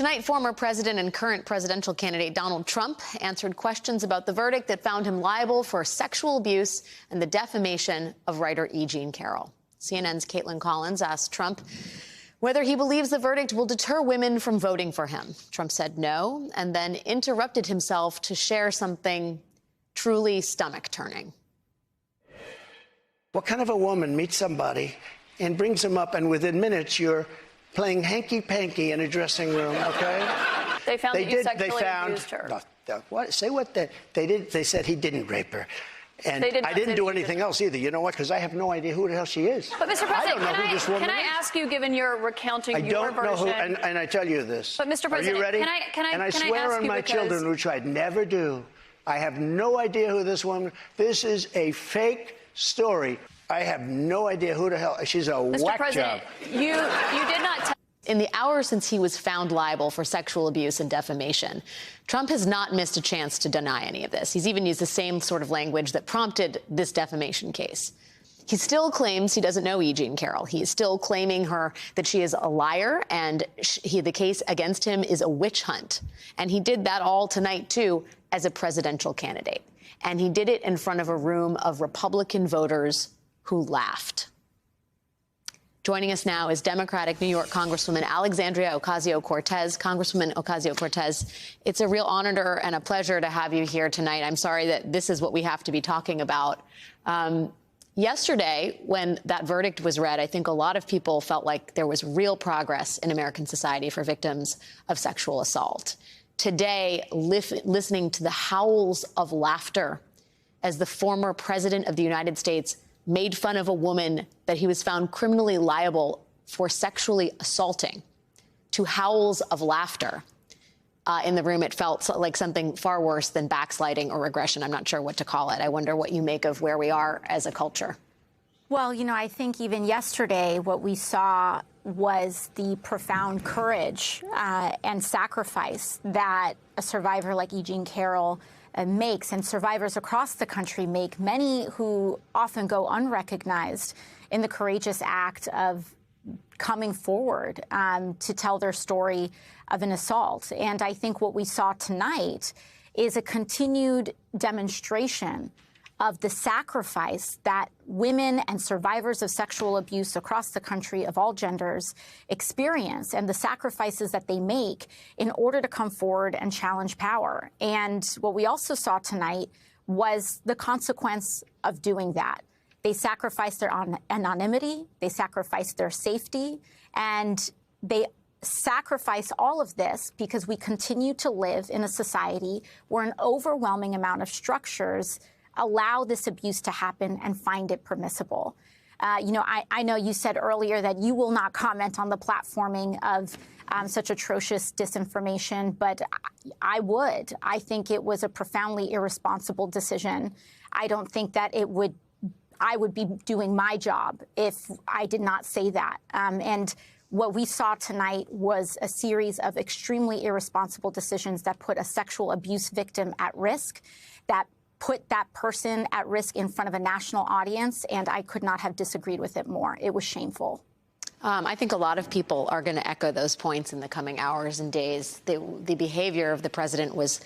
Tonight, former president and current presidential candidate Donald Trump answered questions about the verdict that found him liable for sexual abuse and the defamation of writer E. Jean Carroll. CNN's Caitlin Collins asked Trump whether he believes the verdict will deter women from voting for him. Trump said no, and then interrupted himself to share something truly stomach-turning. What kind of a woman meets somebody and brings them up, and within minutes you're playing hanky-panky in a dressing room, okay? They found that you sexually abused her. What? Say what they did. They said he didn't rape her. And I didn't do anything else either. You know what? Because I have no idea who the hell she is. But, Mr. President, I don't know who this woman is. Can I ask you, given your recounting your version? I don't know who, and I tell you this. But, Mr. President, are you ready? can I swear on my children, which I'd never do. I have no idea who this woman. This is a fake story. I have no idea who the hell. She's a whack job. You did not. In the hours since he was found liable for sexual abuse and defamation, Trump has not missed a chance to deny any of this. He's even used the same sort of language that prompted this defamation case. He still claims he doesn't know E. Jean Carroll. He is still claiming that she is a liar, and the case against him is a witch hunt. And he did that all tonight, too, as a presidential candidate. And he did it in front of a room of Republican voters who laughed. Joining us now is Democratic New York Congresswoman Alexandria Ocasio-Cortez. Congresswoman Ocasio-Cortez, it's a real honor and a pleasure to have you here tonight. I'm sorry that this is what we have to be talking about. Yesterday, when that verdict was read, I think a lot of people felt like there was real progress in American society for victims of sexual assault. Today, listening to the howls of laughter as the former president of the United States made fun of a woman that he was found criminally liable for sexually assaulting, to howls of laughter in the room. It felt like something far worse than backsliding or regression. I'm not sure what to call it. I wonder what you make of where we are as a culture. Well, you know, I think even yesterday what we saw was the profound courage and sacrifice that a survivor like E. Jean Carroll makes, and survivors across the country make, many who often go unrecognized in the courageous act of coming forward to tell their story of an assault. And I think what we saw tonight is a continued demonstration of the sacrifice that women and survivors of sexual abuse across the country of all genders experience, and the sacrifices that they make in order to come forward and challenge power. And what we also saw tonight was the consequence of doing that. They sacrificed their anonymity, they sacrificed their safety, and they sacrifice all of this because we continue to live in a society where an overwhelming amount of structures allow this abuse to happen and find it permissible. You know, I know you said earlier that you will not comment on the platforming of such atrocious disinformation, but I would. I think it was a profoundly irresponsible decision. I don't think that I would be doing my job if I did not say that. And what we saw tonight was a series of extremely irresponsible decisions that put a sexual abuse victim at risk, that put that person at risk in front of a national audience, and I could not have disagreed with it more. It was shameful. I think a lot of people are going to echo those points in the coming hours and days. The behavior of the president was,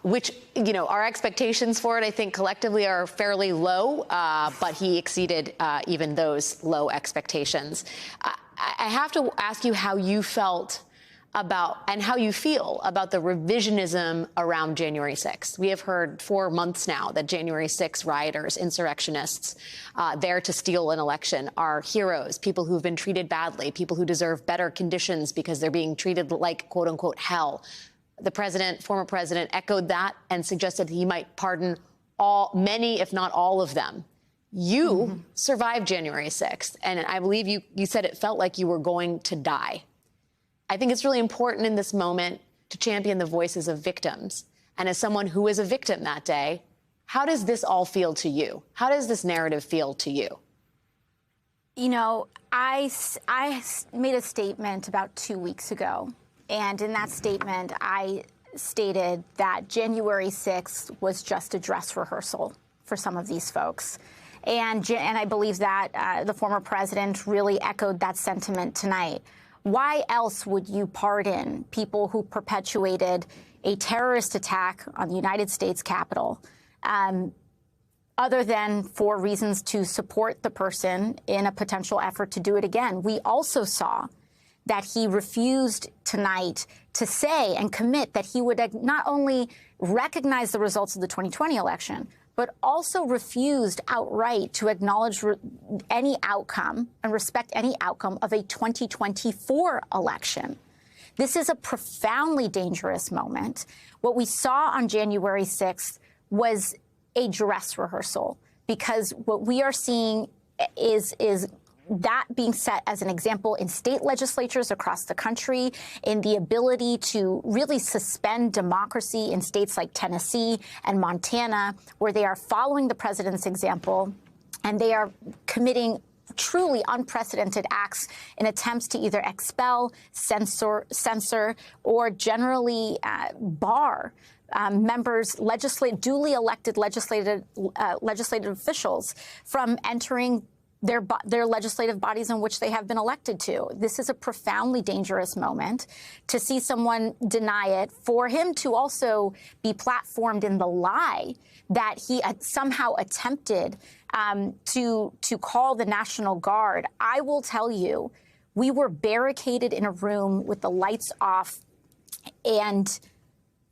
which, you know, our expectations for it, I think, collectively are fairly low, but he exceeded even those low expectations. I have to ask you how you felt about and how you feel about the revisionism around January 6th. We have heard for months now that January 6th rioters, insurrectionists, there to steal an election are heroes, people who've been treated badly, people who deserve better conditions because they're being treated like, quote unquote, hell. The president, former president, echoed that and suggested he might pardon many, if not all of them. You survived January 6th, and I believe you said it felt like you were going to die. I think it's really important in this moment to champion the voices of victims. And as someone who was a victim that day, how does this all feel to you? How does this narrative feel to you? You know, I made a statement about 2 weeks ago. And in that statement, I stated that January 6th was just a dress rehearsal for some of these folks. And I believe that the former president really echoed that sentiment tonight. Why else would you pardon people who perpetuated a terrorist attack on the United States Capitol, other than for reasons to support the person in a potential effort to do it again? We also saw that he refused tonight to say and commit that he would not only recognize the results of the 2020 election, but also refused outright to acknowledge any outcome and respect any outcome of a 2024 election. This is a profoundly dangerous moment. What we saw on January 6th was a dress rehearsal, because what we are seeing is that being set as an example in state legislatures across the country, in the ability to really suspend democracy in states like Tennessee and Montana, where they are following the president's example and they are committing truly unprecedented acts in attempts to either expel, censor, or generally bar members, duly elected legislative officials from entering their legislative bodies in which they have been elected to. This is a profoundly dangerous moment. To see someone deny it, for him to also be platformed in the lie that he somehow attempted to call the National Guard. I will tell you, we were barricaded in a room with the lights off, and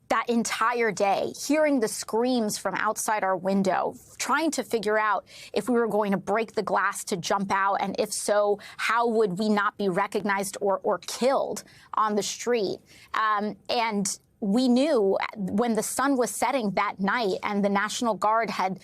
that entire day, hearing the screams from outside our window, trying to figure out if we were going to break the glass to jump out, and if so, how would we not be recognized or killed on the street. And we knew when the sun was setting that night and the National Guard had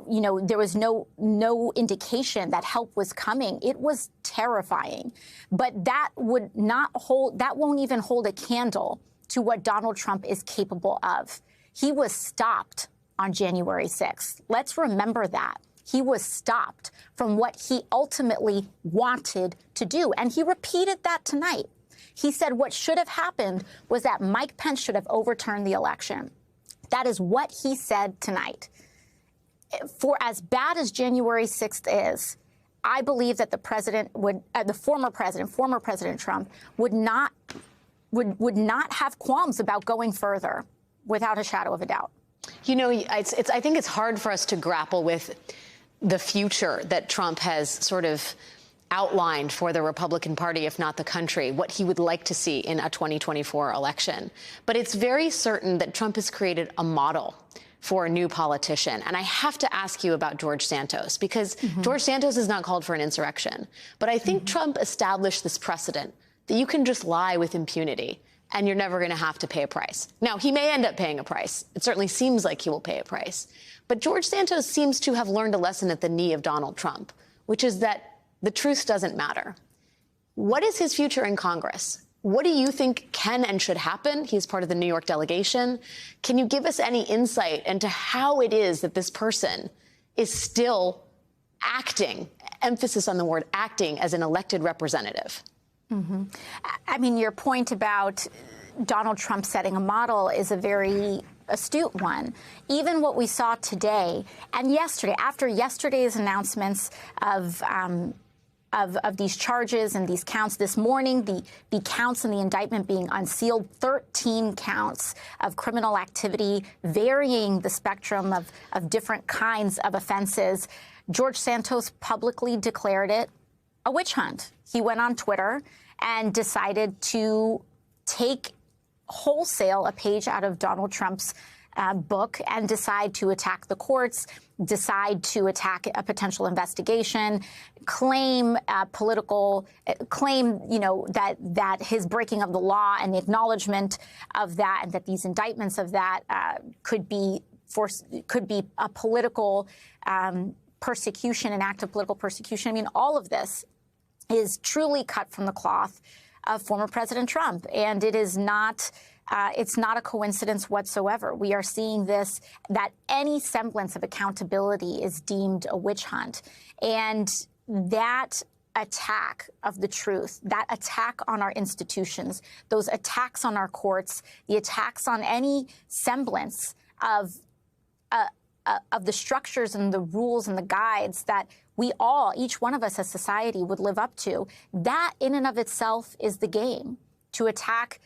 there was no indication that help was coming. It was terrifying. But that won't even hold a candle to what Donald Trump is capable of. He was stopped on January 6th. Let's remember that. He was stopped from what he ultimately wanted to do. And he repeated that tonight. He said what should have happened was that Mike Pence should have overturned the election. That is what he said tonight. For as bad as January 6th is, I believe that the former President Trump would not have qualms about going further, without a shadow of a doubt. You know, I think it's hard for us to grapple with the future that Trump has sort of outlined for the Republican Party, if not the country, what he would like to see in a 2024 election. But it's very certain that Trump has created a model for a new politician. And I have to ask you about George Santos, because George Santos has not called for an insurrection. But I think Trump established this precedent that you can just lie with impunity and you're never going to have to pay a price. Now, he may end up paying a price. It certainly seems like he will pay a price. But George Santos seems to have learned a lesson at the knee of Donald Trump, which is that the truth doesn't matter. What is his future in Congress? What do you think can and should happen? He's part of the New York delegation. Can you give us any insight into how it is that this person is still acting, emphasis on the word acting, as an elected representative? I mean, your point about Donald Trump setting a model is a very astute one. Even what we saw today and yesterday, after yesterday's announcements of these charges and these counts this morning, the counts in the indictment being unsealed, 13 counts of criminal activity, varying the spectrum of different kinds of offenses. George Santos publicly declared it a witch hunt. He went on Twitter and decided to take wholesale a page out of Donald Trump's book and decide to attack the courts, decide to attack a potential investigation, claim that his breaking of the law and the acknowledgement of that, and that these indictments of that could be a political persecution, an act of political persecution. I mean, all of this is truly cut from the cloth of former President Trump, and it is not. It's not a coincidence whatsoever. We are seeing this, that any semblance of accountability is deemed a witch hunt. And that attack of the truth, that attack on our institutions, those attacks on our courts, the attacks on any semblance of of the structures and the rules and the guides that we all, each one of us as society, would live up to. That in and of itself is the game. To attack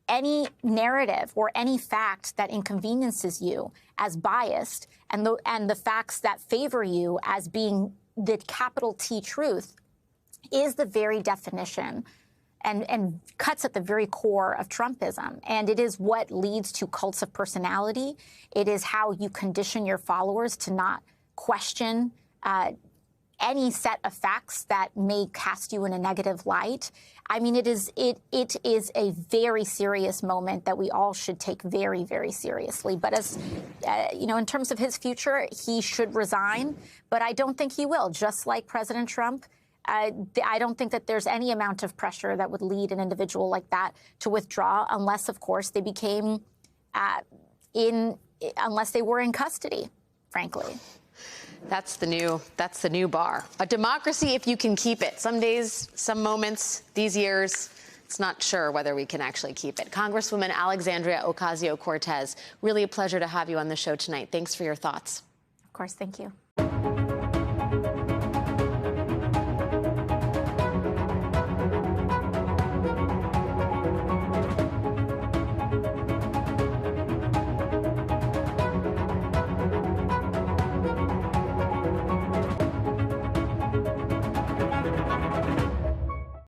any narrative or any fact that inconveniences you as biased, and the facts that favor you as being the capital T truth, is the very definition and cuts at the very core of Trumpism. And it is what leads to cults of personality. It is how you condition your followers to not question any set of facts that may cast you in a negative light. I mean, it is a very serious moment that we all should take very, very seriously. But as you know, in terms of his future, he should resign. But I don't think he will. Just like President Trump, I don't think that there's any amount of pressure that would lead an individual like that to withdraw, unless, of course, they became unless they were in custody, frankly. That's the new bar. A democracy if you can keep it. Some days, some moments, these years, it's not sure whether we can actually keep it. Congresswoman Alexandria Ocasio-Cortez, really a pleasure to have you on the show tonight. Thanks for your thoughts. Of course, thank you.